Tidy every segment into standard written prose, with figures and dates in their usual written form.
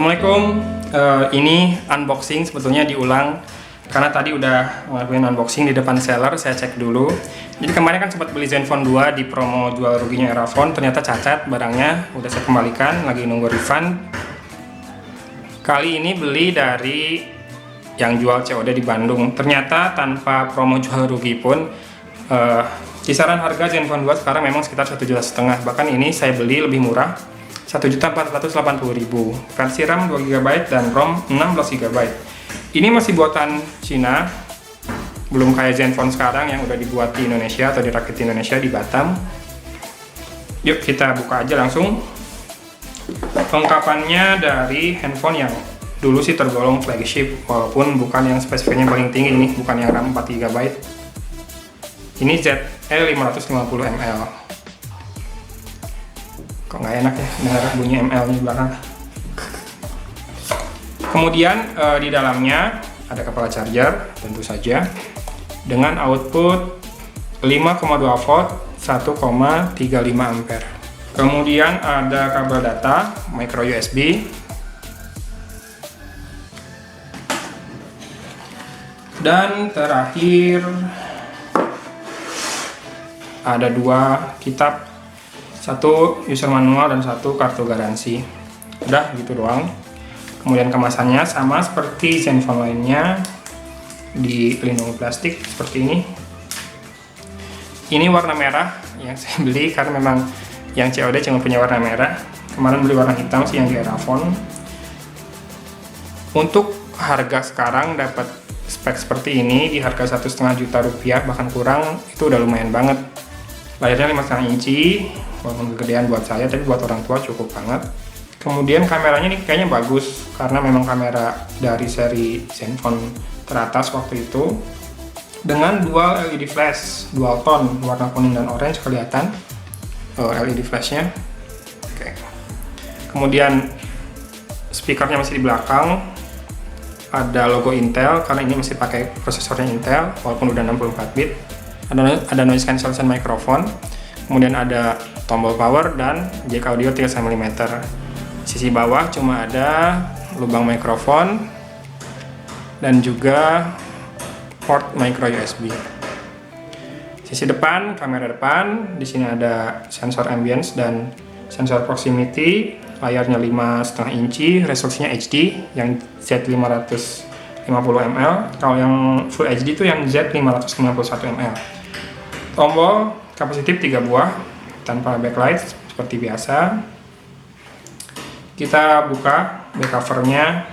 Assalamualaikum. Ini unboxing sebetulnya diulang karena tadi udah ngelakuin unboxing di depan seller. Saya cek dulu. Jadi kemarin kan sempat beli Zenfone 2 di promo jual ruginya Erafone, ternyata cacat barangnya, udah saya kembalikan, lagi nunggu refund. Kali ini beli dari yang jual COD di Bandung. Ternyata tanpa promo jual rugi pun kisaran harga Zenfone 2 sekarang memang sekitar 1,5 juta. Bahkan ini saya beli lebih murah, 1.480.000. Versi RAM 2GB dan ROM 16GB. Ini masih buatan Cina, belum kayak Zenfone sekarang yang udah dibuat di Indonesia atau dirakit di Indonesia di Batam. Yuk kita buka aja langsung. Kelengkapannya dari handphone yang dulu sih tergolong flagship, walaupun bukan yang spesifiknya paling tinggi, ini bukan yang RAM 4GB. Ini ZE 550ml. Kok nggak enak ya dengar bunyi ML di belakang. Kemudian di dalamnya ada kepala charger tentu saja dengan output 5,2 volt 1,35 ampere. Kemudian ada kabel data micro USB. Dan terakhir ada dua kitab, satu user manual dan satu kartu garansi. Udah gitu doang. Kemudian kemasannya sama seperti Zenfone lainnya, dilindungi plastik seperti ini. Ini warna merah yang saya beli karena memang yang COD cuma punya warna merah. Kemarin beli warna hitam sih yang di Erafone. Untuk harga sekarang dapat spek seperti ini di harga 1,5 juta rupiah, bahkan kurang, itu udah lumayan banget. Layarnya 5,5 inci, walaupun kegedean buat saya, tapi buat orang tua cukup banget. Kemudian kameranya ini kayaknya bagus, karena memang kamera dari seri Zenfone teratas waktu itu. Dengan dual LED flash, dual tone, warna kuning dan orange kelihatan LED flashnya. Oke. Kemudian speakernya masih di belakang, ada logo Intel, karena ini masih pakai prosesornya Intel, walaupun udah 64 bit. Ada noise cancellation microphone, kemudian ada tombol power dan jack audio 3 mm. Sisi bawah cuma ada lubang mikrofon dan juga port micro USB. Sisi depan, kamera depan, di sini ada sensor ambience dan sensor proximity. Layarnya 5,5 inci, resolusinya HD yang Z550ml. Kalau yang Full HD itu yang Z551ml. Tombol kapasitif 3 buah tanpa backlight seperti biasa. Kita buka back covernya.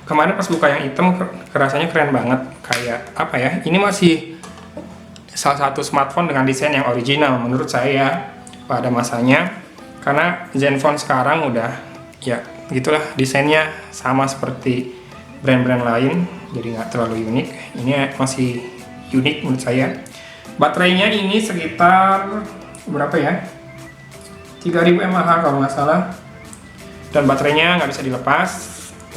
Kemarin pas buka yang hitam kerasanya keren banget, kayak apa ya, ini masih salah satu smartphone dengan desain yang original menurut saya pada masanya, karena Zenfone sekarang udah ya gitulah, desainnya sama seperti brand-brand lain, jadi nggak terlalu unik. Ini masih unik menurut saya. Baterainya ini sekitar berapa ya, 3000 mAh kalau nggak salah, dan baterainya nggak bisa dilepas.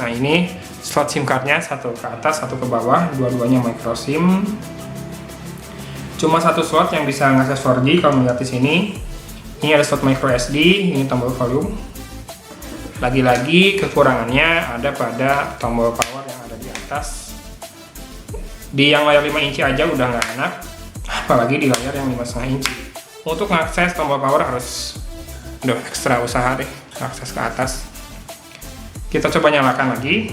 Nah ini slot SIM cardnya, satu ke atas satu ke bawah, dua-duanya micro SIM. Cuma satu slot yang bisa ngakses 4G kalau melihat di sini. Ini ada slot micro SD, ini tombol volume. Lagi-lagi kekurangannya ada pada tombol power yang ada di atas. Di yang layar 5 inci aja udah nggak enak, apalagi di layar yang 5,5 inci. Untuk mengakses tombol power harus ekstra usaha deh, akses ke atas. Kita coba nyalakan lagi.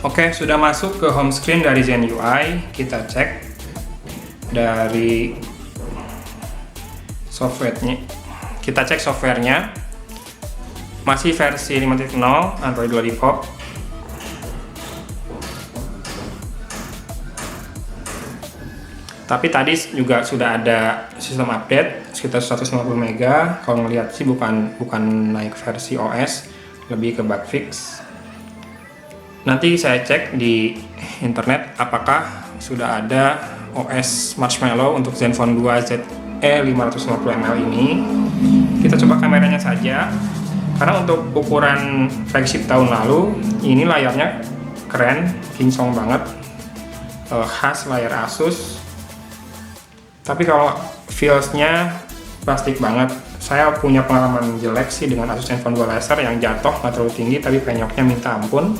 Oke, sudah masuk ke home screen dari Zen UI. Kita cek dari softwarenya. Kita cek softwarenya. Masih versi 5.0 Android Lollipop. Tapi tadi juga sudah ada sistem update sekitar 150 MB. Kalau ngelihat sih bukan naik versi OS, lebih ke bug fix. Nanti saya cek di internet apakah sudah ada OS Marshmallow untuk Zenfone 2 ZE 550ml ini. Kita coba kameranya saja, karena untuk ukuran flagship tahun lalu ini layarnya keren, kinclong banget, khas layar Asus. Tapi kalau feelsnya plastik banget. Saya punya pengalaman jelek sih dengan Asus Zenfone 2 laser yang jatuh nggak terlalu tinggi tapi penyoknya minta ampun.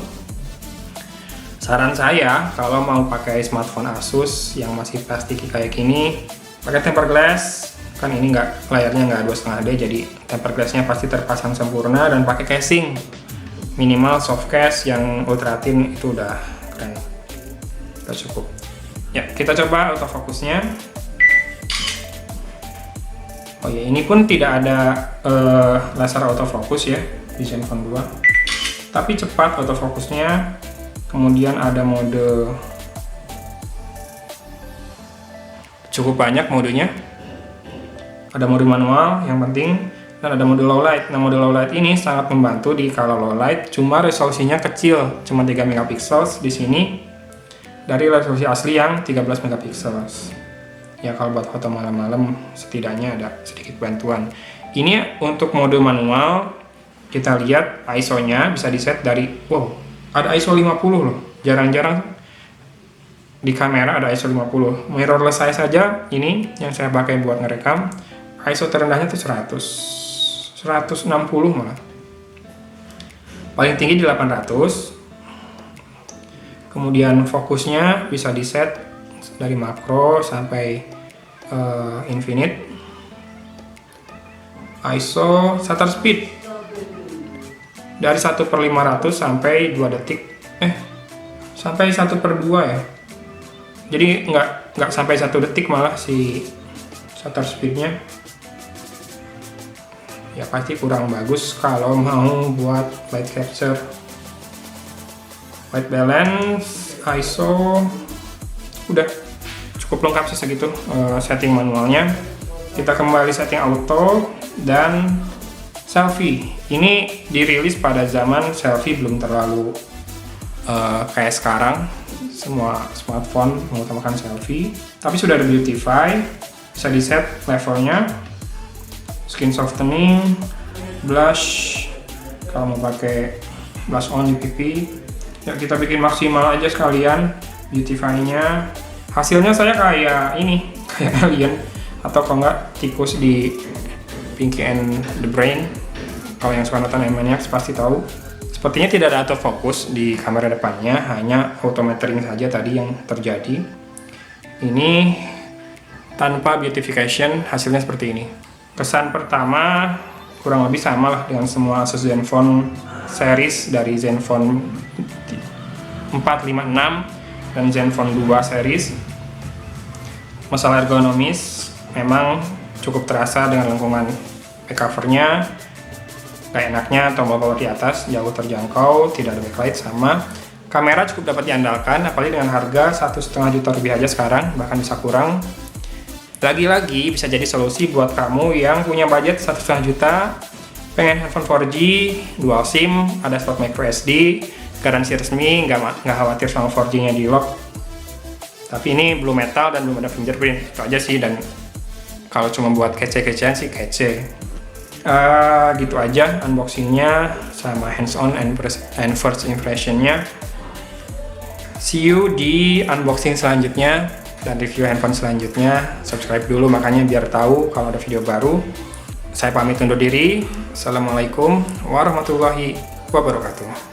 Saran saya kalau mau pakai smartphone Asus yang masih plastik kayak gini, pakai tempered glass. Kan ini layarnya nggak 2,5D, jadi tempered glassnya pasti terpasang sempurna, dan pakai casing minimal soft case yang ultra thin, itu udah keren, udah cukup. Ya, kita coba autofocusnya. Oh ya, ini pun tidak ada laser autofocus ya di Zenfone 2, tapi cepat autofocusnya. Kemudian ada mode, cukup banyak modenya. Ada mode manual yang penting, dan ada mode low light. Nah, mode low light ini sangat membantu di kalau low light, cuma resolusinya kecil, cuma 3 megapiksel di sini dari resolusi asli yang 13 megapiksel. Ya, kalau buat foto malam-malam setidaknya ada sedikit bantuan. Ini untuk mode manual, kita lihat ISO-nya bisa diset dari, wow, ada ISO 50 loh. Jarang-jarang di kamera ada ISO 50. Mirrorless saya saja, ini yang saya pakai buat ngerekam, ISO terendahnya tuh 160 malah. Paling tinggi di 800. Kemudian fokusnya bisa diset dari makro sampai infinite. ISO shutter speed dari 1/500 sampai 2 detik, sampai 1/2 ya. Jadi nggak sampai 1 detik malah si shutter speednya. Ya pasti kurang bagus kalau mau buat light capture. White balance, ISO, udah cukup lengkap sih segitu setting manualnya. Kita kembali setting auto dan selfie. Ini dirilis pada zaman selfie belum terlalu kayak sekarang. Semua smartphone mengutamakan selfie, tapi sudah ada beautify, bisa di set levelnya, skin softening, blush. Kalau mau pakai blush on di pipi, ya kita bikin maksimal aja sekalian beautify-nya. Hasilnya saya kayak ini, kayak alien, atau kalau nggak tikus di Pinky and the Brain. Kalau yang suka nonton Animaniacs pasti tahu. Sepertinya tidak ada autofocus di kamera depannya, hanya auto metering saja tadi yang terjadi. Ini tanpa beautification, hasilnya seperti ini. Kesan pertama kurang lebih sama lah dengan semua Asus Zenfone series, dari Zenfone 4, 5, 6 dan Zenfone 2 series. Masalah ergonomis memang cukup terasa dengan lengkungan back covernya. Gak enaknya tombol power di atas jauh terjangkau, tidak ada backlight, sama kamera cukup dapat diandalkan, apalagi dengan harga 1,5 juta rupiah aja sekarang, bahkan bisa kurang. Lagi-lagi bisa jadi solusi buat kamu yang punya budget 1,5 juta, pengen handphone 4G, dual SIM, ada slot micro SD, garansi resmi, nggak khawatir sama 4G-nya di lock. Tapi ini belum metal dan belum ada fingerprint, itu aja sih. Dan kalau cuma buat kece-kecean sih kece. Gitu aja unboxingnya sama hands-on and first impressionnya. See you di unboxing selanjutnya dan review handphone selanjutnya. Subscribe dulu makanya biar tahu kalau ada video baru. Saya pamit undur diri. Assalamualaikum warahmatullahi wabarakatuh.